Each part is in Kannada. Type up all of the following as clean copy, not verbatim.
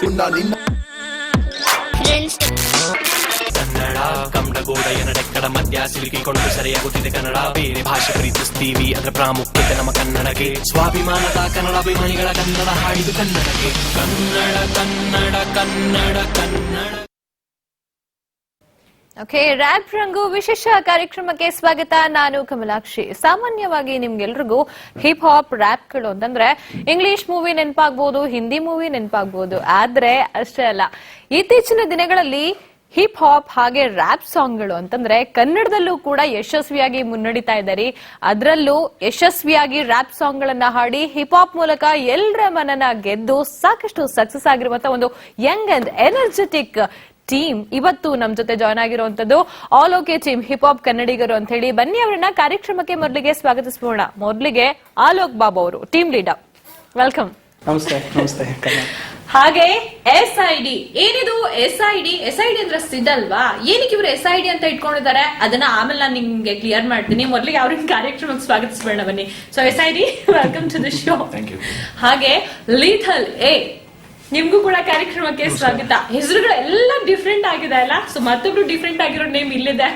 ಕನ್ನಡ ಕಮಡಗೋಡೆಯ ನಡೆಕ್ಕಡ ಮಧ್ಯ ಸಿಲುಕಿಕೊಂಡು ಸರಿಯಾಗುತ್ತಿದೆ ಕನ್ನಡ. ಬೇರೆ ಭಾಷೆ ಪ್ರೀತಿಸ್ತೀವಿ ಅದರ ಪ್ರಾಮುಖ್ಯತೆ ನಮ್ಮ ಕನ್ನಡಕ್ಕೆ. ಸ್ವಾಭಿಮಾನದ ಕನ್ನಡಾಭಿಮಾನಿಗಳ ಕನ್ನಡ ಹಾಡಿದು ಕನ್ನಡಕ್ಕೆ. ಕನ್ನಡ ಕನ್ನಡ ಕನ್ನಡ ಕನ್ನಡ. ಓಕೆ, ರ್ಯಾಪ್ ರಂಗು ವಿಶೇಷ ಕಾರ್ಯಕ್ರಮಕ್ಕೆ ಸ್ವಾಗತ. ನಾನು ಕಮಲಾಕ್ಷಿ. ಸಾಮಾನ್ಯವಾಗಿ ನಿಮ್ಗೆಲ್ರಿಗೂ ಹಿಪ್ ಹಾಪ್ ರ್ಯಾಪ್ಗಳು ಅಂತಂದ್ರೆ ಇಂಗ್ಲಿಷ್ ಮೂವಿ ನೆನಪಾಗ್ಬೋದು, ಹಿಂದಿ ಮೂವಿ ನೆನಪಾಗ್ಬೋದು. ಆದ್ರೆ ಅಷ್ಟೇ ಅಲ್ಲ, ಇತ್ತೀಚಿನ ದಿನಗಳಲ್ಲಿ ಹಿಪ್ ಹಾಪ್ ಹಾಗೆ ರ್ಯಾಪ್ ಸಾಂಗ್ಗಳು ಅಂತಂದ್ರೆ ಕನ್ನಡದಲ್ಲೂ ಕೂಡ ಯಶಸ್ವಿಯಾಗಿ ಮುನ್ನಡೀತಾ ಇದ್ದಾರೆ. ಅದರಲ್ಲೂ ಯಶಸ್ವಿಯಾಗಿ ರ್ಯಾಪ್ ಸಾಂಗ್ ಗಳನ್ನ ಹಾಡಿ ಹಿಪ್ ಹಾಪ್ ಮೂಲಕ ಎಲ್ಲರ ಮನನ ಗೆದ್ದು ಸಾಕಷ್ಟು ಸಕ್ಸಸ್ ಆಗಿರುವಂತಹ ಒಂದು ಯಂಗ್ ಅಂಡ್ ಎನರ್ಜೆಟಿಕ್ ಟೀಮ್ ಇವತ್ತು ನಮ್ ಜೊತೆ ಜಾಯ್ನ್ ಆಗಿರುವಂತದ್ದು. All okay team, hip hop ಕನ್ನಡಿಗರು ಅಂತ ಹೇಳಿ. ಬನ್ನಿ ಅವರನ್ನ ಕಾರ್ಯಕ್ರಮಕ್ಕೆ ಮೊದಲಿಗೆ ಸ್ವಾಗತಿಸೋಣ. ಮೊದಲಿಗೆ ಆಲೋಕ್ ಬಾಬು ಅವರು, ಟೀಮ್ ಲೀಡರ್, ವೆಲ್ಕಮ್. ನಮಸ್ತೆ. ನಮಸ್ತೆ. ಹಾಗೆ SID, ಏನಿದು SID ಅಂದ್ರೆ ಸಿಡಲ್ವಾ? ಏನಕ್ಕೆ ಇವರು SID ಅಂತ ಇಟ್ಕೊಂಡಿದ್ದಾರೆ ಅದನ್ನ ಆಮೇಲೆ ನಾನು ನಿಮ್ಗೆ ಕ್ಲಿಯರ್ ಮಾಡ್ತೀನಿ. ಮೊದಲಿಗೆ ಅವ್ರಿಗೆ ಕಾರ್ಯಕ್ರಮಕ್ಕೆ ಸ್ವಾಗತಿಸಬೇಡ ಬನ್ನಿ. So SID, welcome to the show. ಹಾಗೆ ಲೀಥಲ್ ಎ, ನಿಮ್ಗೂ ಕೂಡ ಕಾರ್ಯಕ್ರಮಕ್ಕೆ ಸ್ವಾಗತ. ಹೆಸರುಗಳೆಲ್ಲ ಡಿಫ್ರೆಂಟ್ ಆಗಿದೆ ಅಲ್ಲ? ಸೊ ಮತ್ತೊಬ್ರು ಡಿಫ್ರೆಂಟ್ ಆಗಿರೋ ನೇಮ್ ಇಲ್ಲಿದೆ.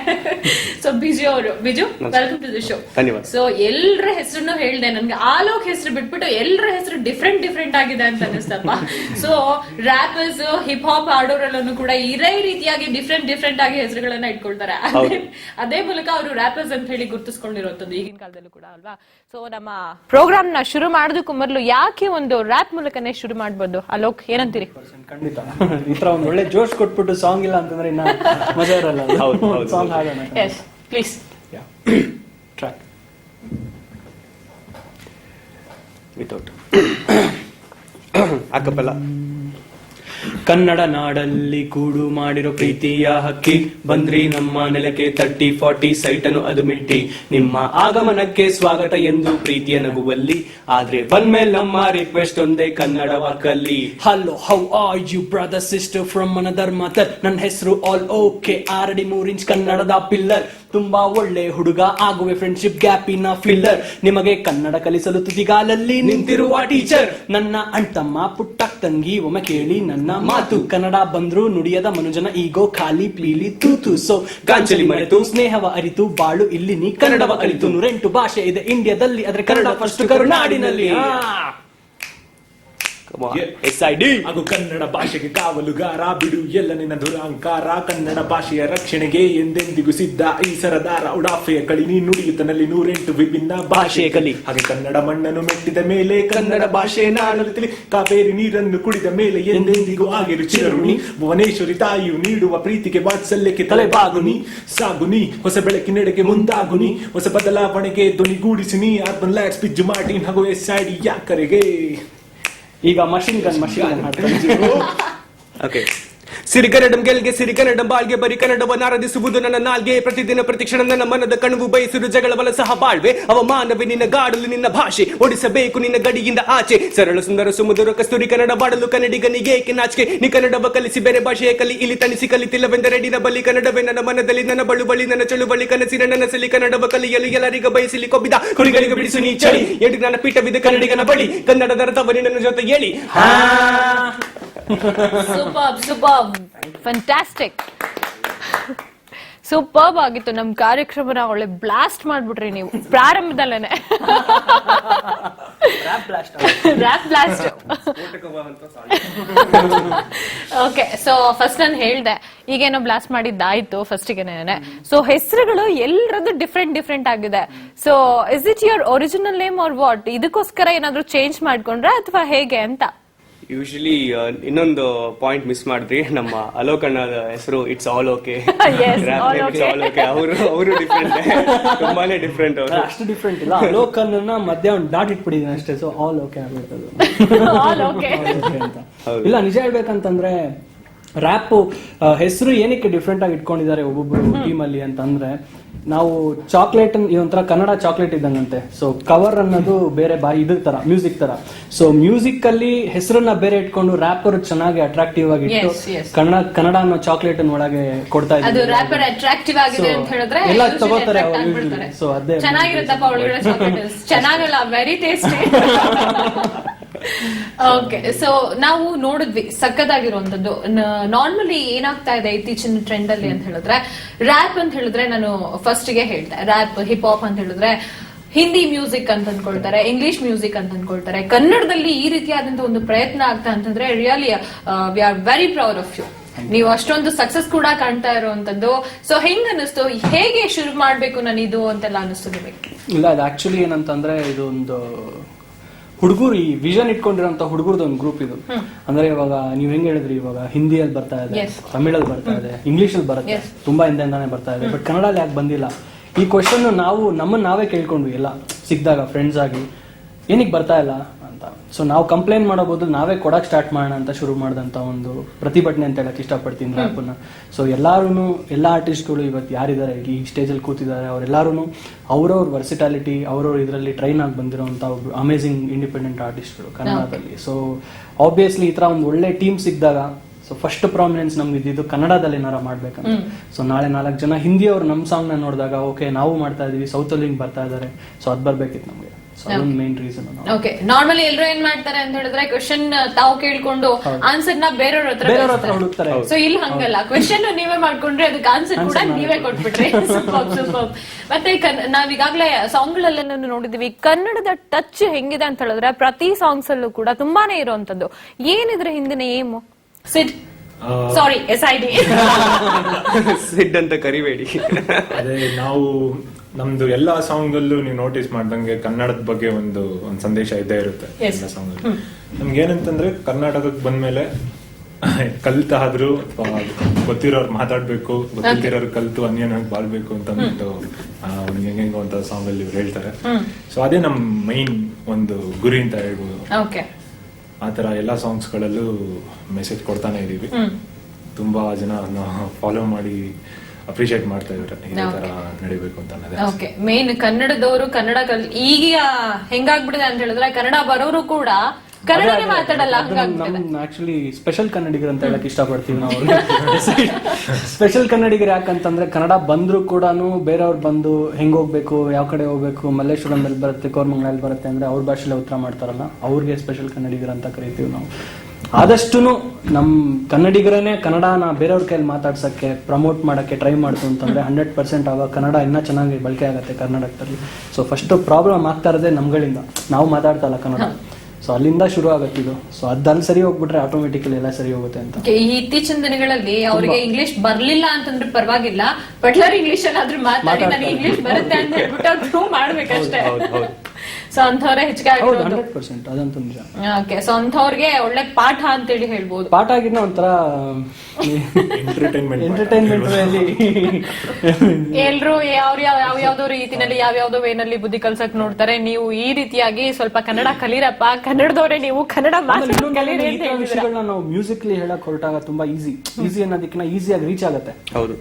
ಸೊ ಬಿಜು ಅವರು, Biju welcome to the show. So ಎಲ್ಲರ ಹೆಸರನ್ನು ಹೇಳ್ದೆ, ನನ್ಗೆ ಆಲೋಕ್ ಹೆಸರು ಬಿಟ್ಬಿಟ್ಟು ಎಲ್ಲರ ಹೆಸರು ಡಿಫ್ರೆಂಟ್ ಆಗಿದೆ ಅಂತ ಅನಿಸ್ತಪ್ಪ. ಸೊ ರ್ಯಾಪರ್ಸ್, ಹಿಪ್ ಹಾಪ್ ಆಡೋರೆಲ್ಲೂ ಕೂಡ ಇದೇ ರೀತಿಯಾಗಿ ಡಿಫ್ರೆಂಟ್ ಆಗಿ ಹೆಸರುಗಳನ್ನ ಇಟ್ಕೊಳ್ತಾರೆ. ಅದೇ ಮೂಲಕ ಅವರು ರ್ಯಾಪರ್ಸ್ ಅಂತ ಹೇಳಿ ಗುರುತಿಸ್ಕೊಂಡಿರೋದು ಈಗಿನ ಕಾಲದಲ್ಲೂ ಕೂಡ ಅಲ್ವಾ? ಸೊ ನಮ್ಮ ಪ್ರೋಗ್ರಾಮ್ ನ ಶುರು ಮಾಡೋದಕ್ಕೂ ಮೊದಲು ಯಾಕೆ ಒಂದು ರ್ಯಾಪ್ ಮೂಲಕನೇ ಶುರು ಮಾಡ್ಬೋದು? ಅಲೋಕ್, ಏನಂತೀರಿ? ಖಂಡಿತ ಈ ತರ ಒಂದು ಒಳ್ಳೆ ಜೋಶ್ ಕೊಟ್ಬಿಟ್ಟು ಸಾಂಗ್ ಇಲ್ಲ ಅಂತಂದ್ರೆ ಇನ್ನ ಮಜಾ ಇರಲ್ಲ. ಸಾಂಗ್ ಹಾಡೋಣ. Yes please. Track without acapella. Kannada ನಾಡಲ್ಲಿ ಕೂಡು ಮಾಡಿರೋ ಪ್ರೀತಿಯ ಹಕ್ಕಿ, ಬಂದ್ರಿ ನಮ್ಮ ನೆಲಕ್ಕೆ 30-40 ಸೈಟನ್ನು ಅದು ಮಿಟ್ಟಿ. ನಿಮ್ಮ ಆಗಮನಕ್ಕೆ ಸ್ವಾಗತ ಎಂದು ಪ್ರೀತಿಯ ನಗುವಲ್ಲಿ, ಆದ್ರೆ ಬಂದ್ಮೇಲೆ ನಮ್ಮ ರಿಕ್ವೆಸ್ಟ್ ಒಂದೇ ಕನ್ನಡವ ಕಲಿ. Hello, how are you brother sister from another mother. ನನ್ನ ಹೆಸರು ಆಲ್ ಓಕೆ, 6 ಇಂಚ್ ಕನ್ನಡದ ಪಿಲ್ಲರ್. ತುಂಬಾ ಒಳ್ಳೆ ಹುಡುಗ, ಆಗುವೆ ಫ್ರೆಂಡ್ಶಿಪ್ ಗ್ಯಾಪಿನ ಫಿಲ್ಲರ್. ನಿಮಗೆ ಕನ್ನಡ ಕಲಿಸಲು ತುದಿಗಾಲಲ್ಲಿ ನಿಂತಿರುವ ಟೀಚರ್. ನನ್ನ ಅಣ್ತಮ್ಮ ಪುಟ್ಟ ತಂಗಿ, ಒಮ್ಮೆ ಕೇಳಿ ನನ್ನ ಮಾತು. ಕನ್ನಡ ಬಂದ್ರು ನುಡಿಯದ ಮನುಜನ ಈಗೋ ಖಾಲಿ ಪ್ಲೀಲಿ ತೂತು. ಸೊ ಗಾಂಚಲಿ ಮರೆತು ಸ್ನೇಹವ ಅರಿತು ಬಾಳು ಇಲ್ಲಿ ನೀ ಕನ್ನಡವ ಕಲಿತು. 108 ಭಾಷೆ ಇದೆ ಇಂಡಿಯಾದಲ್ಲಿ, ಆದ್ರೆ ಕನ್ನಡ ಫಸ್ಟ್ ಕರುನಾಡಿನಲ್ಲಿ. SID ಅದು ಕನ್ನಡ ಭಾಷೆಗೆ ಕಾವಲುಗಾರ, ಬಿಡು ಎಲ್ಲ ನಿನ್ನ ದುರಹಂಕಾರ. ಕನ್ನಡ ಭಾಷೆಯ ರಕ್ಷಣೆಗೆ ಎಂದೆಂದಿಗೂ ಸಿದ್ಧ ಈ ಸರದಾರ. ಉಡಾಫೆಯ ಕಳಿ ನೀ ನುಡಿಯುತ್ತನಲ್ಲಿ 108 ವಿಭಿನ್ನ ಭಾಷೆ ಕಲಿ. ಹಾಗೆ ಕನ್ನಡ ಮಣ್ಣನ್ನು ಮೆಟ್ಟಿದ ಮೇಲೆ ಕನ್ನಡ ಭಾಷೆ ನಾಡಲು ತಿಳಿ. ಕಾವೇರಿ ನೀರನ್ನು ಕುಡಿದ ಮೇಲೆ ಎಂದೆಂದಿಗೂ ಆಗಿರು ಚಿರಋಣಿ. ಭುವನೇಶ್ವರಿ ತಾಯಿಯು ನೀಡುವ ಪ್ರೀತಿಗೆ ವಾತ್ಸಲ್ಯಕ್ಕೆ ತಲೆಬಾಗುನಿ. ಸಾಗುನಿ ಹೊಸ ಬೆಳಕಿನೆಡೆಗೆ ಮುಂದಾಗುನಿ, ಹೊಸ ಬದಲಾವಣೆಗೆ ಧ್ವನಿಗೂಡಿಸಿನಿ. ಅರ್ಬನ್ ಲ್ಯಾಕ್ಸ್, ಪಿಜ್ಜು ಮಾರ್ಟಿನ್ ಹಾಗೂ SID ಯಾಕರೆಗೆ. ಈಗ ಮಷಿನ್ ಗನ್ ಹಾಡ್ತಾರೆ. ಓಕೆ. ಸಿರಿಗನ್ನಡಂ ಗೆಲ್ಗೆ ಸಿರಿಗನ್ನಡಂ ಬಾಳ್ಗೆ, ಬರಿ ಕನ್ನಡವನ್ನು ಆರಾಧಿಸುವುದು ನನ್ನ ನಾಲ್ಗೆ. ಪ್ರತಿದಿನ ಪ್ರತಿಕ್ಷಣ ನನ್ನ ಮನದ ಕಣವು ಬಯಸಿರು ಜಗಳವಲ್ಲ ಸಹ ಬಾಳ್ವೆ. ಅವಮಾನವೇ ನಿನ್ನ ಗಾಡಲು ನಿನ್ನ ಭಾಷೆ, ಓಡಿಸಬೇಕು ನಿನ್ನ ಗಡಿಯಿಂದ ಆಚೆ. ಸರಳ ಸುಂದರ ಸುಮಧುರ ಕಸ್ತೂರಿ ಕನ್ನಡ ಬಾಡಲು ಕನ್ನಡಿಗನಿಗೆ ಏಕೆ ನಾಚಿಕೆ. ನೀ ಕನ್ನಡವ ಕಲಿಸಿ ಬೇರೆ ಭಾಷೆಯ ಕಲಿ, ಇಲ್ಲಿ ತನಿಸಿ ಕಲಿತಿಲ್ಲವೆಂದರೆ ನಿನ್ನ ಬಲಿ. ಕನ್ನಡವೇ ನನ್ನ ಮನದಲ್ಲಿ ನನ್ನ ಬಳಿ ನನ್ನ ಚಳುವಳಿ ಕನಸಿನ ನನಸಲಿ. ಕನ್ನಡವ ಕಲಿಯಲು ಎಲ್ಲರಿಗ ಬಯಸಲಿ ಕೊಬ್ಬಿದ ಕುರಿಗಳಿಗೆ ಬಿಡಿಸು ನೀ ಚಳಿ. ಎಡಿ ನನ್ನ ಪೀಠವಿದೆ ಕನ್ನಡಿಗನ ಬಳಿ, ಕನ್ನಡದ ಅರ್ಥವನಿ ನನ್ನ ಜೊತೆ ಹೇಳಿ. ಸೂಪರ್, ಫ್ಯಾಂಟಾಸ್ಟಿಕ್, ಸೂಪರ್ಬ್ ಆಗಿತ್ತು. ನಮ್ ಕಾರ್ಯಕ್ರಮನ ಒಳ್ಳೆ ಬ್ಲಾಸ್ಟ್ ಮಾಡ್ಬಿಟ್ರಿ ನೀವು ಪ್ರಾರಂಭದಲ್ಲೇನೆ. Rap blast. Okay, so first ನಾನು ಹೇಳ್ದೆ, ಈಗೇನೋ ಬ್ಲಾಸ್ಟ್ ಮಾಡಿದ್ದಾಯ್ತು ಫಸ್ಟಿಗೆನೆ. ಸೊ ಹೆಸರುಗಳು ಎಲ್ಲರದ್ದು ಡಿಫ್ರೆಂಟ್ ಆಗಿದೆ. So is it your original name or what? ಇದಕ್ಕೋಸ್ಕರ ಏನಾದ್ರು ಚೇಂಜ್ ಮಾಡ್ಕೊಂಡ್ರ ಅಥವಾ ಹೇಗೆ ಅಂತ? ಯೂಶಲಿ ಇನ್ನೊಂದು ಪಾಯಿಂಟ್ ಮಿಸ್ ಮಾಡಿದ್ರಿ. ನಮ್ಮ ಅಲೋಕ್ ಅಣ್ಣದ ಹೆಸರು ಇಟ್ಸ್ ಆಲ್ ಓಕೆ. ಅವರು ಡಿಫ್ರೆಂಟ್, ತುಂಬಾನೇ ಡಿಫ್ರೆಂಟ್. ಅವರು ಅಷ್ಟು ಡಿಫ್ರೆಂಟ್ ಇಲ್ಲ. ಅಲೋಕ್ ಅನ್ನ ಮಧ್ಯ ಒಂದು ಡಾಟ್ ಇಟ್ಬಿಟ್ಟಿದ್ದೀನಿ ಅಷ್ಟೇ. ಸೊ ಆಲ್ ಓಕೆ ಆಗ್ಬಿಡ್ತದೆ. ಇಲ್ಲ, ನಿಜ ಹೇಳ್ಬೇಕಂತಂದ್ರೆ ರ್ಯಾಪ್ ಹೆಸರು ಏನಕ್ಕೆ ಡಿಫ್ರೆಂಟ್ ಆಗಿ ಇಟ್ಕೊಂಡಿದ್ದಾರೆ ಒಬ್ಬೊಬ್ರು ಟೀಮ್ ಅಲ್ಲಿ ಅಂತಂದ್ರೆ, ನಾವು ಚಾಕ್ಲೇಟ್ ಒಂಥರ ಕನ್ನಡ ಚಾಕ್ಲೇಟ್ ಇದ್ದಂಗಂತೆ. ಸೊ ಕವರ್ ಅನ್ನೋದು ಬೇರೆ ಇದ್ರ ತರ, ಮ್ಯೂಸಿಕ್ ತರ. ಸೊ ಮ್ಯೂಸಿಕ್ ಅಲ್ಲಿ ಹೆಸರನ್ನ ಬೇರೆ ಇಟ್ಕೊಂಡು ರ್ಯಾಪರ್ ಚೆನ್ನಾಗಿ ಅಟ್ರಾಕ್ಟಿವ್ ಆಗಿ ಇಟ್ಟು ಕನ್ನಡ ಅನ್ನೋ ಚಾಕ್ಲೇಟ್ ಒಳಗೆ ಕೊಡ್ತಾ ಇದ್ದಾರೆ. ಎಲ್ಲ ತಗೋತಾರೆ. ಸೊ ಅದೇ ಚೆನ್ನಾಗಿರುತ್ತಪ್ಪ, ಚೆನ್ನಾಗಲ್ಲ, ವೆರಿ ಟೇಸ್ಟಿ. ಓಕೆ, ಸೊ ನಾವು ನೋಡಿದ್ವಿ ಸಕ್ಕದಾಗಿರುವಂತದ್ದು. ನಾರ್ಮಲಿ ಏನಾಗ್ತಾ ಇದೆ ಇತ್ತೀಚಿನ ಟ್ರೆಂಡ್ ಅಲ್ಲಿ ಅಂತ ಹೇಳಿದ್ರೆ, ರ್ಯಾಪ್ ಅಂತ ಹೇಳಿದ್ರೆ ನಾನು ಫಸ್ಟ್ ಗೆ ಹೇಳ್ದೆ, ರ್ಯಾಪ್ ಹಿಪ್ ಹಾಪ್ ಅಂತ ಹೇಳಿದ್ರೆ ಹಿಂದಿ ಮ್ಯೂಸಿಕ್ ಅಂತ ಅನ್ಕೊಳ್ತಾರೆ, ಇಂಗ್ಲಿಷ್ ಮ್ಯೂಸಿಕ್ ಅಂತ ಅನ್ಕೊಳ್ತಾರೆ. ಕನ್ನಡದಲ್ಲಿ ಈ ರೀತಿಯಾದಂತಹ ಒಂದು ಪ್ರಯತ್ನ ಆಗ್ತಾ ಅಂತಂದ್ರೆ really we are very proud of you. ನೀವು ಅಷ್ಟೊಂದು ಸಕ್ಸಸ್ ಕೂಡ ಕಾಣ್ತಾ ಇರುವಂತದ್ದು. ಸೊ ಹೆಂಗ್ ಅನಿಸ್ತು, ಹೇಗೆ ಶುರು ಮಾಡ್ಬೇಕು ನಾನು ಇದು ಅಂತೆಲ್ಲ ಅನಿಸ್ತು ನಿಮಗೆ? ಇಲ್ಲ, ಅದು ಆಕ್ಚುಲಿ ಏನಂತಂದ್ರೆ ಇದು ಒಂದು ಹುಡುಗರು ಈ ವಿಷನ್ ಇಟ್ಕೊಂಡಿರೋಂತ ಹುಡುಗರದ ಒಂದು ಗ್ರೂಪ್ ಇದು. ಅಂದ್ರೆ ಇವಾಗ ನೀವ್ ಹೆಂಗ್ ಹೇಳಿದ್ರಿ, ಇವಾಗ ಹಿಂದಿಯಲ್ಲಿ ಬರ್ತಾ ಇದೆ, ತಮಿಳಲ್ಲಿ ಬರ್ತಾ ಇದೆ, ಇಂಗ್ಲಿಷ್ ಅಲ್ಲಿ ಬರುತ್ತೆ, ತುಂಬಾ ಹಿಂದೆಂದಾನೆ ಬರ್ತಾ ಇದೆ. ಬಟ್ ಕನ್ನಡಲ್ಲಿ ಯಾಕೆ ಬಂದಿಲ್ಲ? ಈ ಕ್ವಶನ್ ನಮ್ಮನ್ನ ನಾವೇ ಕೇಳ್ಕೊಂಡ್ವಿ ಎಲ್ಲ ಸಿಕ್ಕಿದಾಗ ಫ್ರೆಂಡ್ಸ್ ಆಗಿ, ಏನಕ್ಕೆ ಬರ್ತಾ ಇಲ್ಲ ಅಂತ. ಸೊ ನಾವು ಕಂಪ್ಲೇಂಟ್ ಮಾಡೋ ಬದಲು ನಾವೇ ಕೊಡಕ್ ಸ್ಟಾರ್ಟ್ ಮಾಡೋಣ ಅಂತ ಶುರು ಮಾಡಿದಂತ ಒಂದು ಪ್ರತಿಭಟನೆ ಅಂತ ಹೇಳಕ್ ಇಷ್ಟಪಡ್ತೀನಿ ರ್ಯಾಪನ್ನ. ಸೊ ಎಲ್ಲ ಆರ್ಟಿಸ್ಟ್ಗಳು ಇವತ್ತು ಯಾರಿದ್ದಾರೆ ಈ ಸ್ಟೇಜಲ್ಲಿ ಕೂತಿದ್ದಾರೆ, ಅವರೆಲ್ಲರೂ ಅವ್ರವ್ರ ವರ್ಸಿಟಾಲಿಟಿ, ಅವ್ರವ್ರ ಇದರಲ್ಲಿ ಟ್ರೈನ್ ಆಗಿ ಬಂದಿರೋಂಥ ಒಬ್ರು ಅಮೇಸಿಂಗ್ ಇಂಡಿಪೆಂಡೆಂಟ್ ಆರ್ಟಿಸ್ಟ್ಗಳು ಕನ್ನಡದಲ್ಲಿ. ಸೊ ಆಬ್ವಿಯಸ್ಲಿ ಈ ತರ ಒಂದು ಒಳ್ಳೆ ಟೀಮ್ ಸಿಕ್ಕಿದಾಗ, ಸೊ ಫಸ್ಟ್ ಪ್ರಾಮಿನೆನ್ಸ್ ನಮ್ಗೆ ಇದ್ದಿದ್ದು ಕನ್ನಡದಲ್ಲಿ ಏನಾರ ಮಾಡ್ಬೇಕಂತ. ಸೊ ನಾಳೆ 4 ಜನ ಹಿಂದಿಯವ್ರು ನಮ್ಮ ಸಾಂಗ್ ನ ನೋಡಿದಾಗ ಓಕೆ ನಾವು ಮಾಡ್ತಾ ಇದೀವಿ, ಸೌತ್ ಅಲ್ಲಿ ಬರ್ತಾ ಇದಾರೆ, ಸೊ ಅದ್ ಬರ್ಬೇಕಿತ್ತು ನಮ್ಗೆ. ಸೊ ಅದೊಂದು ಮೇನ್ ರೀಸನ್. ಓಕೆ, ನಾರ್ಮಲಿ ಎಲ್ಲರೂ ಏನ್ ಮಾಡ್ತಾರೆ ಅಂತ ಹೇಳಿದ್ರೆ ಕ್ವೆಶ್ಚನ್ ತಾವು ಕೇಳ್ಕೊಂಡು ಆನ್ಸರ್ ನ ಬೇರೆಯವ್ರ ಹತ್ರ ಹುಡುಕ್ತಾರೆ. ಸೊ ಇಲ್ಲಿ ಹಂಗಲ್ಲ, ಕ್ವೆಶ್ಚನ್ ನೀವೇ ಮಾಡ್ಕೊಂಡ್ರೆ ಅದಕ್ಕೆ ಆನ್ಸರ್ ಕೂಡ ನೀವೇ ಕೊಟ್ಬಿಟ್ರಿ. ಸೂಪರ್. ಮತ್ತೆ ನಾವೀಗಾಗ್ಲೇ ಸಾಂಗ್ ಗಳಲ್ಲಿ ನೋಡಿದೀವಿ, ಕನ್ನಡದ ಟಚ್ ಹೆಂಗಿದೆ ಅಂತ ಹೇಳಿದ್ರೆ ಪ್ರತಿ ಸಾಂಗ್ಸ್ ಅಲ್ಲೂ ಕೂಡ ತುಂಬಾನೇ ಇರುವಂತದ್ದು. ಏನಿದ್ರೆ ಹಿಂದಿನ ಏಮು? ಸಿಡ್ ಸಾರಿ SID ಸಿಡ್ ಅಂತ ಕರಿಬೇಡಿ. ಅದೇ ನಾವು ನಮ್ದು ಎಲ್ಲಾ ಸಾಂಗ್ ಅಲ್ಲೂ ನೀವು ನೋಟಿಸ್ ಮಾಡ್ದಂಗೆ ಕನ್ನಡದ ಬಗ್ಗೆ ಒಂದು ಸಂದೇಶ ಇದ್ದೇ ಇರುತ್ತೆ ಎಲ್ಲ ಸಾಂಗ್ ಅಲ್ಲಿ. ನಮ್ಗೆ ಏನಂತಂದ್ರೆ ಕರ್ನಾಟಕಕ್ಕೆ ಬಂದ್ಮೇಲೆ ಕಲ್ತಾದ್ರೂ ಗೊತ್ತಿರೋರು ಮಾತಾಡ್ಬೇಕು, ಗೊತ್ತಿರೋರು ಕಲ್ತು ಅನ್ಯನಾಗಿ ಬಾಳ್ಬೇಕು ಅಂತ ಅಂದ್ಬಿಟ್ಟು ಹೆಂಗೋ ಅಂತ ಸಾಂಗ್ ಅಲ್ಲಿ ಇವ್ರು ಹೇಳ್ತಾರೆ. ಸೊ ಅದೇ ನಮ್ ಮೈನ್ ಒಂದು ಗುರಿ ಅಂತ ಹೇಳ್ಬೋದು. ಆತರ ಎಲ್ಲಾ ಸಾಂಗ್ಸ್ ಗಳಲ್ಲೂ ಮೆಸೇಜ್ ಕೊಡ್ತಾನೆ ಇದೀವಿ. ತುಂಬಾ ಜನ ಫಾಲೋ ಮಾಡಿ ಅಪ್ರಿಶಿಯೇಟ್ ಮಾಡ್ತಾ ಇದಾರೆ, ಇದೇ ತರ ನಡಿಬೇಕು ಅಂತ ಅನ್ನೋದೇ. ಓಕೆ, ಮೇನ್ ಕನ್ನಡದವರು ಕನ್ನಡ ಈಗ ಹೆಂಗಾಗ್ಬಿಟ್ಟಿದೆ ಅಂತ ಹೇಳಿದ್ರೆ ಕನ್ನಡ ಬರೋರು ಕೂಡ ಕನ್ನಡನೇ ಮಾತಾಡಲ್ಲ. ಆಕ್ಚುಲಿ ಸ್ಪೆಷಲ್ ಕನ್ನಡಿಗರು ಅಂತ ಹೇಳಕ್ ಇಷ್ಟಪಡ್ತೀವಿ ನಾವು. ಸ್ಪೆಷಲ್ ಕನ್ನಡಿಗರು ಯಾಕಂತಂದ್ರೆ ಕನ್ನಡ ಬಂದ್ರು ಕೂಡ ಬೇರೆಯವ್ರು ಬಂದು ಹೆಂಗ್ ಹೋಗ್ಬೇಕು, ಯಾವ ಕಡೆ ಹೋಗ್ಬೇಕು, ಮಲ್ಲೇಶ್ವರಂ ಬರುತ್ತೆ, ಕೋರಮಂಗಲಲ್ಲಿ ಬರುತ್ತೆ ಅಂದ್ರೆ ಅವ್ರ ಭಾಷೆಲೆ ಉತ್ತರ ಮಾಡ್ತಾರಲ್ಲ, ಅವ್ರಿಗೆ ಸ್ಪೆಷಲ್ ಕನ್ನಡಿಗರು ಅಂತ ಕರಿತೀವಿ ನಾವು. ಆದಷ್ಟು ನಮ್ ಕನ್ನಡಿಗರನ್ನೇ ಕನ್ನಡನ ಬೇರೆಯವ್ರ ಕೈಯಲ್ಲಿ ಮಾತಾಡ್ಸಕ್ಕೆ, ಪ್ರಮೋಟ್ ಮಾಡಕ್ಕೆ ಟ್ರೈ ಮಾಡ್ತು ಅಂತಂದ್ರೆ 100% ಆಗ ಕನ್ನಡ ಇನ್ನೂ ಚೆನ್ನಾಗಿ ಬಳಕೆ ಆಗುತ್ತೆ ಕರ್ನಾಟಕದಲ್ಲಿ. ಸೊ ಫಸ್ಟ್ ಪ್ರಾಬ್ಲಮ್ ಆಗ್ತಾ ಇರೋದೇ ನಮ್ಗಳಿಂದ, ನಾವು ಮಾತಾಡ್ತಲ್ಲ ಕನ್ನಡ. ಸೊ ಅಲ್ಲಿಂದ ಶುರು ಆಗತ್ತೆ ಇದು. ಸೊ ಅದಲ್ಲಿ ಸರಿ ಹೋಗ್ಬಿಟ್ರೆ ಆಟೋಮೆಟಿಕಲಿ ಎಲ್ಲ ಸರಿ ಹೋಗುತ್ತೆ ಅಂತ. ಈ ಇತ್ತೀಚಿನ ದಿನಗಳಲ್ಲಿ ಅವರಿಗೆ ಇಂಗ್ಲಿಷ್ ಬರ್ಲಿಲ್ಲ ಅಂತಂದ್ರೆ ಪರವಾಗಿಲ್ಲ, ಬಟ್ಲರ್ ಇಂಗ್ಲಿಷ್ ಅಲ್ಲಾದ್ರೂ ಮಾತಾಡಿ ನನಗೆ ಇಂಗ್ಲಿಷ್ ಬರುತ್ತೆ ಅಂತ ಹೇಳ್ಬಿಟ್ಟು ಅವ್ರು ಮಾಡ್ಬೇಕಷ್ಟೇ. ಸೊ ಅಂಥವ್ರೆ ಹೆಚ್ಚಿಗೆ 100% ಅದಂತೂ ನಿಜ. ಓಕೆ, ಸೊ ಅಂಥವ್ರಿಗೆ ಒಳ್ಳೆ ಪಾಠ ಅಂತೇಳಿ ಹೇಳ್ಬೋದು. ಪಾಠ ಆಗಿದ್ನ ಒಂಥರ ಎಂಟರ್ಟೈನ್ಮೆಂಟ್ ಎಲ್ರು ಯಾವ್ಯಾವ್ದೋ ರೀತಿನಲ್ಲಿ ಯಾವ್ಯಾವ್ದೋ ವೇನಲ್ಲಿ ಬುದ್ಧಿ ಕಲ್ಸಕ್ ನೋಡ್ತಾರೆ. ನೀವು ಈ ರೀತಿಯಾಗಿ ಸ್ವಲ್ಪ ಕನ್ನಡ ಕಲೀರಪ್ಪ, ಕನ್ನಡದವರೇ ನೀವು ಕನ್ನಡ ಕಲೀರಿ ಅಂತ ವಿಷಯಗಳನ್ನ ನಾವು ಮ್ಯೂಸಿಕ್ಲಿ ಹೇಳಕ್ ಹೊರಟಾಗ ತುಂಬಾ ಈಸಿ ಅನ್ನೋದಕ್ಕಿಂತ ಈಸಿಯಾಗಿ ರೀಚ್ ಆಗುತ್ತೆ.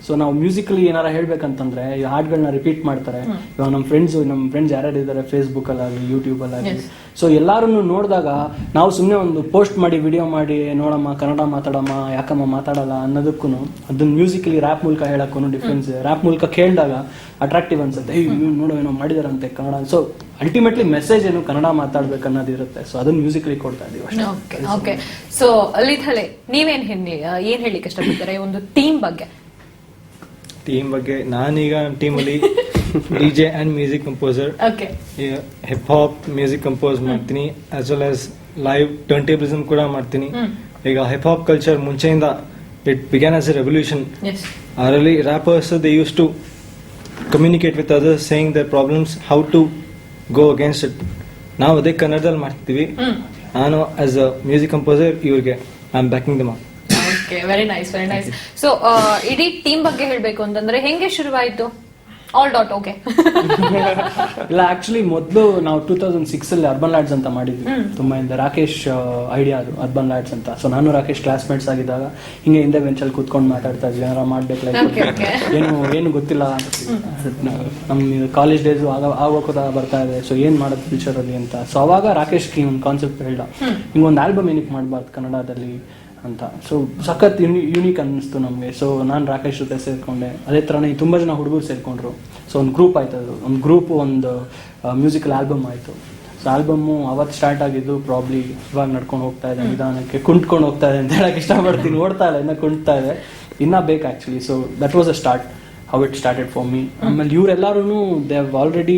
ಸೊ ನಾವು ಮ್ಯೂಸಿಕಲಿ ಏನಾರ ಹೇಳ್ಬೇಕಂತಂದ್ರೆ ಈ ಹಾಡ್ಗಳನ್ನ ರಿಪೀಟ್ ಮಾಡ್ತಾರೆ. ಇವಾಗ ನಮ್ಮ ಫ್ರೆಂಡ್ಸ್ ಯಾರ್ಯಾರು ಇದಾರೆ ಫೇಸ್ಬುಕ್ ಅಲ್ಲಾಗಲಿ ಯೂಟ್ಯೂಬ್ ಅಲ್ಲಾಗಲಿ, ಸೊ ಎಲ್ಲಾರನ್ನು ನೋಡಿದಾಗ ನಾವು ಸುಮ್ಮನೆ ಒಂದು ಪೋಸ್ಟ್ ಮಾಡಿ ವಿಡಿಯೋ ಮಾಡಿ ನೋಡಮ್ಮ ಕನ್ನಡ ಮಾತಾಡಮ್ಮ, ಯಾಕಮ್ಮ ಮಾತಾಡಲ್ಲ ಅನ್ನೋದಕ್ಕೂ ಅದನ್ನ ಮ್ಯೂಸಿಕಲಿ ರ್ಯಾಪ್ ಮೂಲಕ ಹೇಳಕ್ಕೂ ಡಿಫ್ರೆನ್ಸ್. ರ್ಯಾಪ್ ಮೂಲಕ ಕೇಳಿದಾಗ ಅಟ್ರಾಕ್ಟಿವ್ ಅನ್ಸುತ್ತೆ, ನೋಡೋ ಏನೋ ಮಾಡಿದಾರಂತೆ ಕನ್ನಡ. ಸೊ ಅಲ್ಟಿಮೇಟ್ಲಿ ಮೆಸೇಜ್ ಏನು ಕನ್ನಡ ಮಾತಾಡ್ಬೇಕು ಅನ್ನೋದು ಇರುತ್ತೆ. ಸೊ ಅದನ್ನ ಮ್ಯೂಸಿಕಲಿ ಕೊಡ್ತಾ ಇದೀವಿ ಅಷ್ಟೇ. ಓಕೆ, ಸೊ ಅಲ್ಲಿಥಲೆ ನೀವೇನ್ ಏನ್ ಹೇಳಿಕ್ಕೆ ಇಷ್ಟಪಡ್ತಾರೆ ಒಂದು ಟೀಮ್ ಬಗ್ಗೆ? ಟೀಮ್ ಬಗ್ಗೆ ನಾನೀಗ ಟೀಮಲ್ಲಿ DJ and music composer, hip hop music compose ಮಾಡ್ತೀನಿ, as well as live turntablism ಕೂಡ ಮಾಡ್ತೀನಿ. ಈಗ ಹಿಪ್ ಹಾಪ್ ಕಲ್ಚರ್ ಮುಂಚೆಯಿಂದ it began as a revolution. ಅದರಲ್ಲಿ rappers they use to communicate with others saying their problems, how to go against it. ನಾವು ಅದೇ ಕನ್ನಡದಲ್ಲಿ ಮಾಡ್ತೀವಿ. ನಾನು ಆಸ್ ಅ ಮ್ಯೂಸಿಕ್ ಕಂಪೋಸರ್ ಇವ್ರಿಗೆ I am backing them up. Very nice. So ಇಡೀ ಟೀಮ್ ಬಗ್ಗೆ ಹೇಳ್ಬೇಕು ಅಂತಂದ್ರೆ ಹೆಂಗೆ ಶುರುವಾಯ್ತು? ಓಕೆ. ಇಲ್ಲ, ಆಕ್ಚುಲಿ ಮೊದಲು ನಾವು 2006 ಅಲ್ಲಿ ಅರ್ಬನ್ ಲ್ಯಾಡ್ಸ್ ಅಂತ ಮಾಡಿದ್ವಿ. ತುಂಬಾ ಹಿಂದೆ ರಾಕೇಶ್ ಐಡಿಯಾ ಅದು ಅರ್ಬನ್ ಲ್ಯಾಡ್ಸ್ ಅಂತ. ಸೊ ನಾನು ರಾಕೇಶ್ ಕ್ಲಾಸ್ಮೇಟ್ಸ್ ಆಗಿದ್ದಾಗ ಹಿಂಗೆ ಹಿಂದೆ ಬೆಂಚಲ್ಲಿ ಕೂತ್ಕೊಂಡು ಮಾತಾಡ್ತಾ ಇದ್ವಿ, ಏನಾರ ಮಾಡ್ಬೇಕು, ಏನು ಗೊತ್ತಿಲ್ಲ. ನಮ್ ಕಾಲೇಜ್ ಡೇಸ್ ಆಗೋಕೋದ ಬರ್ತಾ ಇದೆ, ಸೊ ಏನ್ ಮಾಡೋದು ಫ್ಯೂಚರ್ ಅಲ್ಲಿ ಅಂತ. ಸೊ ಅವಾಗ ರಾಕೇಶ್ ಒಂದು ಕಾನ್ಸೆಪ್ಟ್ ಹೇಳ್ದ, ಹಿಂಗೊಂದು ಆಲ್ಬಮ್ ಏನಕ್ಕೆ ಮಾಡಬಾರ್ದು ಕನ್ನಡದಲ್ಲಿ ಅಂತ. ಸೊ ಸಖತ್ ಯೂನಿಕ್ ಅನ್ನಿಸ್ತು ನಮಗೆ. ಸೊ ನಾನು ರಾಕೇಶ್ ಜೊತೆ ಸೇರ್ಕೊಂಡೆ, ಅದೇ ಥರನೇ ತುಂಬ ಜನ ಹುಡುಗರು ಸೇರ್ಕೊಂಡ್ರು. ಸೊ ಒಂದು ಗ್ರೂಪ್ ಆಯ್ತು, ಅದು ಒಂದು ಗ್ರೂಪ್ ಒಂದು ಮ್ಯೂಸಿಕಲ್ ಆಲ್ಬಮ್ ಆಯಿತು. ಆಲ್ಬಮ್ಮು ಅವತ್ತು ಸ್ಟಾರ್ಟ್ ಆಗಿದ್ದು ಪ್ರಾಬ್ಲಿ ಇವಾಗ ನಡ್ಕೊಂಡು ಹೋಗ್ತಾ ಇದೆ, ನಿಧಾನಕ್ಕೆ ಕುಂಟ್ಕೊಂಡು ಹೋಗ್ತಾ ಇದೆ ಅಂತ ಹೇಳಕ್ ಇಷ್ಟಪಡ್ತೀನಿ. ಓಡ್ತಾ ಇಲ್ಲ, ಇನ್ನ ಕುಂಟ್ತಾ ಇದೆ, ಇನ್ನ ಬೇಕು actually. So that was a start, how it started for me. ಆಮೇಲೆ ಇವರೆಲ್ಲರೂ ದೇ ಹ್ಯಾವ್ ಆಲ್ರೆಡಿ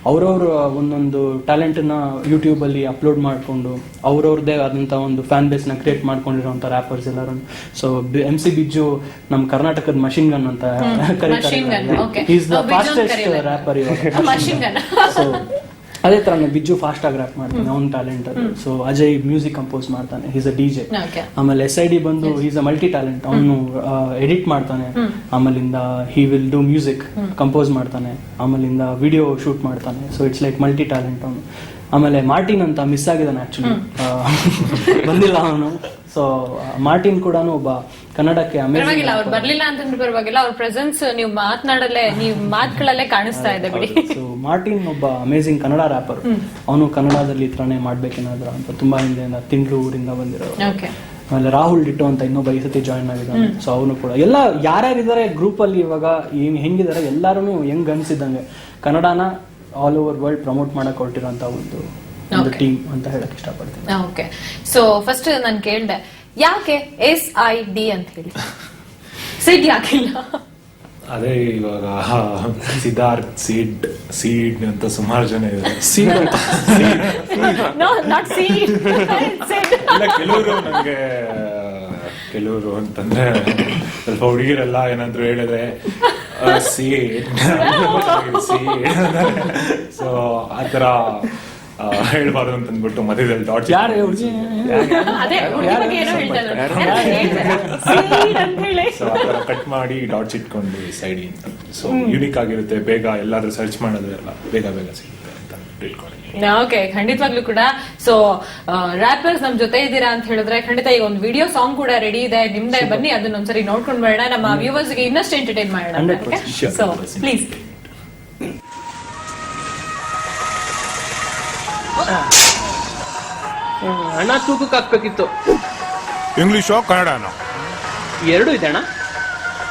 ಅವ್ರವ್ರ ಒಂದೊಂದು ಟ್ಯಾಲೆಂಟನ್ನ ಯೂಟ್ಯೂಬಲ್ಲಿ ಅಪ್ಲೋಡ್ ಮಾಡಿಕೊಂಡು ಅವ್ರವ್ರದ್ದೇ ಆದಂಥ ಒಂದು ಫ್ಯಾನ್ ಬೇಸ್ನ ಕ್ರಿಯೇಟ್ ಮಾಡ್ಕೊಂಡಿರೋಂಥ ರ್ಯಾಪರ್ಸ್ ಎಲ್ಲರೂ. ಸೊ MC ಬಿಜ್ಜು ನಮ್ಮ ಕರ್ನಾಟಕದ ಮಷಿನ್ ಗನ್ ಅಂತ ಕರೀತಾರೆ. ಈಸ್ ದ ಫಾಸ್ಟೆಸ್ಟ್ ರ್ಯಾಪರ್ ಇವಾಗ. ಸೊ ಅದೇ ಥರನೇ ಬಿಜ್ಜು ಫಾಸ್ಟ್ ಆಗಿ ರ್ಯಾಪ್ ಮಾಡ್ತಾನೆ, ಅವ್ನ ಟ್ಯಾಲೆಂಟ್ ಅದು. ಸೊ ಅಜಯ್ ಮ್ಯೂಸಿಕ್ ಕಂಪೋಸ್ ಮಾಡ್ತಾನೆ, ಈಸ್ ಅ DJ. ಆಮೇಲೆ SID ಬಂದು ಈಸ್ ಅ ಮಲ್ಟಿ ಟ್ಯಾಲೆಂಟ್, ಅವನು ಎಡಿಟ್ ಮಾಡ್ತಾನೆ, ಆಮೇಲಿಂದ he will do music, compose ಮಾಡ್ತಾನೆ, ಆಮೇಲಿಂದ ವಿಡಿಯೋ ಶೂಟ್ ಮಾಡ್ತಾನೆ. So it's like multi talent ಅವನು. ಆಮೇಲೆ ಮಾರ್ಟಿನ್ ಅಂತ ಮಿಸ್ ಆಗಿದ್ದಾನೆ ಆಕ್ಚುಲಿ, ಬಂದಿಲ್ಲ ಅವನು. ಸೊ ಮಾರ್ಟಿನ್ ಕೂಡ ಒಬ್ಬ ಕನ್ನಡಕ್ಕೆ ಪರವಾಗಿಲ್ಲ, ಅವ್ರು ಬರ್ಲಿಲ್ಲ ಅಂತಂದ್ರೆ ಪರವಾಗಿಲ್ಲ, ಅವ್ರ ಪ್ರೆಸೆನ್ಸ್ ನೀವು ಮಾತುಗಳಲ್ಲೇ ಕಾಣಿಸ್ತಾ ಇದೆ ಬಿಡಿ. ಸೊ ಮಾರ್ಟಿನ್ ಒಬ್ಬ ಅಮೇಸಿಂಗ್ ಕನ್ನಡ ರ್ಯಾಪರ್. ಅವನು ಕನ್ನಡದಲ್ಲಿ ಈ ಥರನೇ ಮಾಡ್ಬೇಕೇನಾದ್ರ ಅಂತ ತುಂಬಾ ಹಿಂದೆಯಿಂದ ತಿಂಡ್ರು ಊರಿಂದ ಬಂದಿರೋರು. ಆಮೇಲೆ ರಾಹುಲ್ ಡಿಟೋ ಅಂತ ಇನ್ನೊಬ್ಬ ಈ ಸತಿ ಜಾಯಿನ್ ಆಗಿದ್ದಾನೆ. ಸೊ ಅವನು ಕೂಡ ಎಲ್ಲ ಯಾರ್ಯಾರಿದ್ದಾರೆ ಗ್ರೂಪ್ ಅಲ್ಲಿ ಇವಾಗ ಹೆಂಗಿದ್ದಾರೆ ಎಲ್ಲರೂ ಹೆಂಗ್ ಅನ್ಸಿದ್ದಂಗೆ ಕನ್ನಡನ ಆಲ್ ಓವರ್ ವರ್ಲ್ಡ್ ಪ್ರಮೋಟ್ ಮಾಡಕ್ ಹೊರಟಿರೋಂತ ಒಂದು ಟೀಮ್ ಅಂತ ಹೇಳಕ್ ಇಷ್ಟಪಡ್ತೀನಿ. ಓಕೆ, ಸೊ ಫಸ್ಟ್ ನಾನು ಕೇಳ್ದೆ ಯಾಕೆ SID ಅಂತ ಹೇಳಿ, ಸಿಡ್ ಯಾಕಿಲ್ಲ? ಅದೇ ಇವಾಗ ಸಿದ್ಧಾರ್ಥ್ ಸೀಡ್ ಅಂತ ಸುಮಾರು ಜನ ಇದ್ದಾರೆ. ಕೆಲವರು ನಂಗೆ ಕೆಲವರು ಅಂತಂದ್ರೆ ಸ್ವಲ್ಪ ಹುಡುಗಿರೆಲ್ಲ ಏನಾದ್ರು ಹೇಳಿದ್ರೆ ಸೊ ಆತರ ಹೇಳ್ಬಾರ್ದು ಅಂತ ಅಂದ್ಬಿಟ್ಟು ಮಧ್ಯದಲ್ಲಿ ಡಾಟ್ ಕಟ್ ಮಾಡಿ ಡಾಟ್ಸ್ ಇಟ್ಕೊಂಡು SID ಅಂತ. ಸೊ ಯೂನಿಕ್ ಆಗಿರುತ್ತೆ, ಬೇಗ ಎಲ್ಲಾದ್ರೂ ಸರ್ಚ್ ಮಾಡಿದ್ರೆ ಎಲ್ಲ ಬೇಗ ಸಿಗುತ್ತೆ ಅಂತ ತಿಳ್ಕೊಂಡು. ಓಕೆ, ಖಂಡಿತವಾಗ್ಲೂ ಕೂಡ. ಸೊ ರ್ಯಾಪರ್ಸ್ ನಮ್ ಜೊತೆ ಇದ್ದೀರಾ ಅಂತ ಹೇಳಿದ್ರೆ ಖಂಡಿತ ಈಗ ಒಂದು ವಿಡಿಯೋ ಸಾಂಗ್ ಕೂಡ ರೆಡಿ ಇದೆ ನಿಮ್ದೇ, ಬನ್ನಿ ಅದನ್ನ ಒಂದ್ಸರಿ ನೋಡ್ಕೊಂಡ್ ಬೇಡ, ನಮ್ಮ ವ್ಯೂವರ್ಸ್ ಗೆ ಇನ್ನಷ್ಟು ಎಂಟರ್ಟೈನ್ ಮಾಡೋಣ. So please. ಅಣ್ಣ ತೂಕಕ್ಕೆ ಹಾಕ್ಬೇಕಿತ್ತು. ಇಂಗ್ಲಿಷೋ ಕನ್ನಡನೋ? ಎರಡು ಇದೆ ಅಣ್ಣ.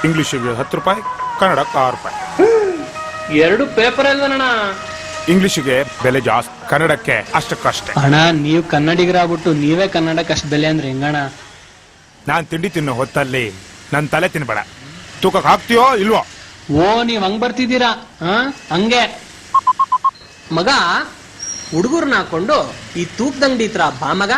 ಇಂಗ್ಲಿಷಿಗೆ 10 ರೂಪಾಯಿ, ಕನ್ನಡಕ್ಕೆ 6 ರೂಪಾಯಿ. ಎರಡು ಪೇಪರ್ ಅಲ್ವಣ್ಣ? ಇಂಗ್ಲಿಷಿಗೆ ಬೆಲೆ ಜಾಸ್ತಿ, ಕನ್ನಡಕ್ಕೆ ಅಷ್ಟಕ್ಕಷ್ಟೇ. ಅಣ್ಣ ನೀವು ಕನ್ನಡಿಗರಾಗ್ಬಿಟ್ಟು ನೀವೇ ಕನ್ನಡಕ್ಕೆ ಅಷ್ಟು ಬೆಲೆ ಅಂದ್ರೆ ಹೆಂಗಣ್ಣ? ನಾನ್ ತಿಂಡಿ ತಿನ್ನೋ ಹೊತ್ತಲ್ಲಿ ನನ್ ತಲೆ ತಿನ್ಬೇಡ. ತೂಕಕ್ಕೆ ಹಾಕ್ತೀಯೋ ಇಲ್ವೋ? ಓ ನೀವ್ ಹಂಗ್ ಬರ್ತಿದ್ದೀರಾ? ಹಂಗೆ ಮಗ ಹುಡುಗರ್ನ ಹಾಕೊಂಡು ಈ ತೂಕದಂಗಡಿ ಹತ್ರ ಬಾ ಮಗ.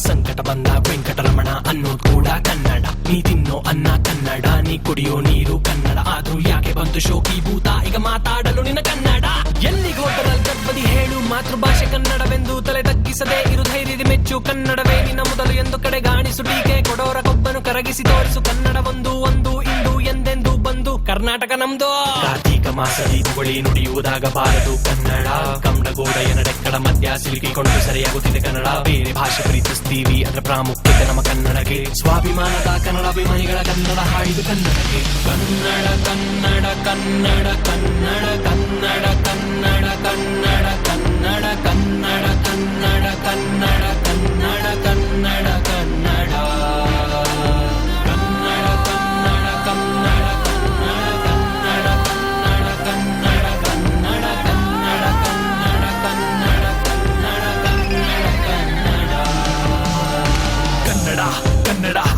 ಸಂಕಟ ಬಂದ ವೆಂಕಟರಮಣ ಅನ್ನೋದು ಕೂಡ ಕನ್ನಡ. ನೀ ತಿನ್ನೋ ಅನ್ನ ಕನ್ನಡ, ನೀ ಕುಡಿಯೋ ನೀರು ಕನ್ನಡ. ಆದ್ರೂ ಯಾಕೆ ಬಂತು ಶೋಕಿ ಭೂತ ಈಗ ಮಾತಾಡಲು ನಿನ್ನ ಕನ್ನಡ? ಎಲ್ಲಿಗೆ ಹೋದರಲ್ಲಿ ಗರ್ಭದಿ ಹೇಳು ಮಾತೃಭಾಷೆ ಕನ್ನಡವೆಂದು ತಲೆ ತಗ್ಗಿಸದೆ ಇರು ಧೈರ್ಯದ ಮೆಚ್ಚು. ಕನ್ನಡವೇ ನಿನ್ನ ಮೊದಲು ಎಂದು ಕಡೆಗಾಣಿಸು, ಟೀಕೆ ಕೊಡೋರ ಕೊಬ್ಬನು ಕರಗಿಸಿ ತೋರಿಸು. ಕನ್ನಡ ಒಂದು ಇಂದು ಎಂದೆಂದು ಬಂದು ಕರ್ನಾಟಕ ನಮ್ದು. ಕಾರ್ತಿಕ ಮಾಸದಿ ಹೊಳಿ ನುಡಿಯುವುದಾಗಬಾರದು ಕನ್ನಡ. ಕಮಲಗೋಡೆಯ ನಡೆಕ್ಕಡ ಮಧ್ಯ ಸಿಲುಕಿಕೊಂಡು ಸರಿಯಾಗುತ್ತಿದೆ ಕನ್ನಡ. ಬೇರೆ ಭಾಷೆ ಪ್ರೀತಿಸ್ತೀವಿ ಅದರ ಪ್ರಾಮುಖ್ಯತೆ ನಮ್ಮ ಕನ್ನಡಕ್ಕೆ. ಸ್ವಾಭಿಮಾನದ ಕನ್ನಡಾಭಿಮಾನಿಗಳ ಕನ್ನಡ ಹಾಡಿದು ಕನ್ನಡಕ್ಕೆ. ಕನ್ನಡ ಕನ್ನಡ ಕನ್ನಡ ಕನ್ನಡ ಕನ್ನಡ ಕನ್ನಡ ಕನ್ನಡ ಕನ್ನಡ ಕನ್ನಡ ಕನ್ನಡ ಕನ್ನಡ ಕನ್ನಡ ಕನ್ನಡ ಕನ್ನಡ ಕನ್ನಡ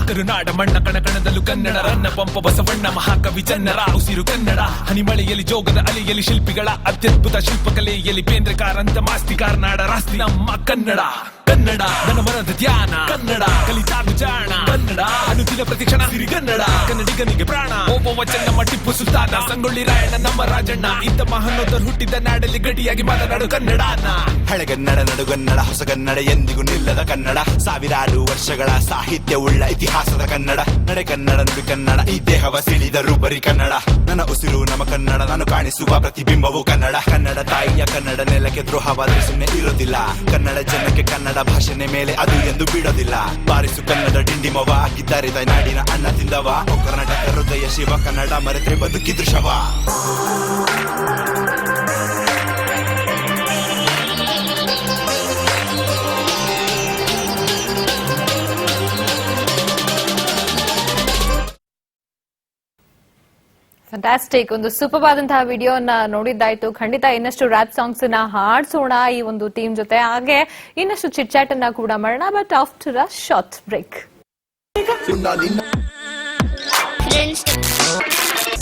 ಕರುನಾಡ ಮಣ್ಣ ಕಣಕಣದಲ್ಲೂ ಕನ್ನಡ. ರನ್ನ ಪಂಪ ಬಸವಣ್ಣ ಮಹಾಕವಿ ಚನ್ನರ ಉಸಿರು ಕನ್ನಡ. ಹನಿಮಳೆಯಲ್ಲಿ ಜೋಗದ ಅಲೆಯಲ್ಲಿ ಶಿಲ್ಪಿಗಳ ಅತ್ಯದ್ಭುತ ಶಿಲ್ಪಕಲೆಯಲ್ಲಿ ಬೇಂದ್ರೆ ಕಾರಂತ ಮಾಸ್ತಿ ಕಾರ್ನಾಡ ರಾಸ್ತಿ ನಮ್ಮ ಕನ್ನಡ. ಕನ್ನಡ ನನ್ನ ಮನದ ಧ್ಯಾನ, ಕನ್ನಡ ಕಲಿತಾಗ ಜಾಣ, ಕನ್ನಡ ಅನುದಿನ ಪ್ರತಿದಿನ ಪ್ರತಿಕ್ಷಣ ಸಿರಿಗನ್ನಡ ಕನ್ನಡಿಗನಿಗೆ ಪ್ರಾಣ ಓಬವ್ವ ಚೆನ್ನಮ್ಮ ಟಿಪ್ಪು ಸುಲ್ತಾನ ಸಂಗೊಳ್ಳಿ ರಾಯಣ್ಣ ನಮ್ಮ ರಾಜಣ್ಣ ಇಂಥ ಮಹಾನೋತರು ಹುಟ್ಟಿದ ನಾಡಲ್ಲಿ ಗಟ್ಟಿಯಾಗಿ ಮಾತನಾಡು ಕನ್ನಡನ. ಹಳೆಗನ್ನಡ ನಡುಗನ್ನಡ ಹೊಸಗನ್ನಡ ಎಂದಿಗೂ ನಿಲ್ಲದ ಕನ್ನಡ ಸಾವಿರಾರು ವರ್ಷಗಳ ಸಾಹಿತ್ಯವುಳ್ಳ ಇತಿಹಾಸದ ಕನ್ನಡ ನಡೆ ಕನ್ನಡ ನುಡಿ ಕನ್ನಡ ಈ ದೇಹವ ಸಿಳಿದರು ಬರಿ ಕನ್ನಡ ನನ್ನ ಉಸಿರು ನಮ್ಮ ಕನ್ನಡ ನಾನು ಕಾಣಿಸುವ ಪ್ರತಿಬಿಂಬವು ಕನ್ನಡ ಕನ್ನಡ ತಾಯಿಯ ಕನ್ನಡ ನೆಲಕ್ಕೆ ದ್ರೋಹವಾದ್ರೆ ಸುಮ್ಮನೆ ಇರೋದಿಲ್ಲ ಕನ್ನಡ ಜನಕ್ಕೆ ಕನ್ನಡ ಭಾಷೆನೆ ಮೇಲೆ ಅದು ಎಂದು ಬಿಡೋದಿಲ್ಲ ಬಾರಿಸು ಕನ್ನಡ ಡಿಂಡಿಮವ ಆಗಿದ್ದಾರೆ ನಾಡಿನ ಅನ್ನ ತಿಂದವ ಓ ಕರ್ನಾಟಕ ಹೃದಯ ಶಿವ ಕನ್ನಡ ಮರೆತ್ರೆ ಬದುಕಿದ್ರು ಶವ. ಫ್ಯಾಂಟಾಸ್ಟಿಕ್. ಒಂದು ಸೂಪರ್ ಆದಂತಹ ವಿಡಿಯೋನ ನೋಡಿದ್ದಾಯ್ತು. ಖಂಡಿತ ಇನ್ನಷ್ಟು ರ್ಯಾಪ್ ಸಾಂಗ್ಸ್ ನ ಹಾಡ್ಸೋಣ ಈ ಒಂದು ಟೀಮ್ ಜೊತೆ, ಹಾಗೆ ಇನ್ನಷ್ಟು ಚಿಟ್ ಚಾಟ್ ಅನ್ನ ಕೂಡ ಮಾಡೋಣ, but after a short break.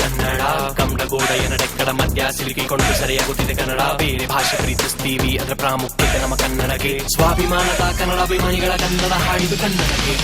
Kannada ಕಮಲಗೋಡೆಯ ನಡೆಕ್ಕಡ ಮಧ್ಯ ಸಿಲುಕಿಕೊಂಡು ಸರಿಯಾಗುತ್ತಿದೆ ಕನ್ನಡ. ಬೇರೆ ಭಾಷೆ ಪ್ರೀತಿಸ್ತೀವಿ ಅದರ ಪ್ರಾಮುಖ್ಯತೆ ನಮ್ಮ ಕನ್ನಡಕ್ಕೆ. ಸ್ವಾಭಿಮಾನದ ಕನ್ನಡಾಭಿಮಾನಿಗಳ ಕನ್ನಡ ಹಾಡಿದು ಕನ್ನಡಕ್ಕೆ.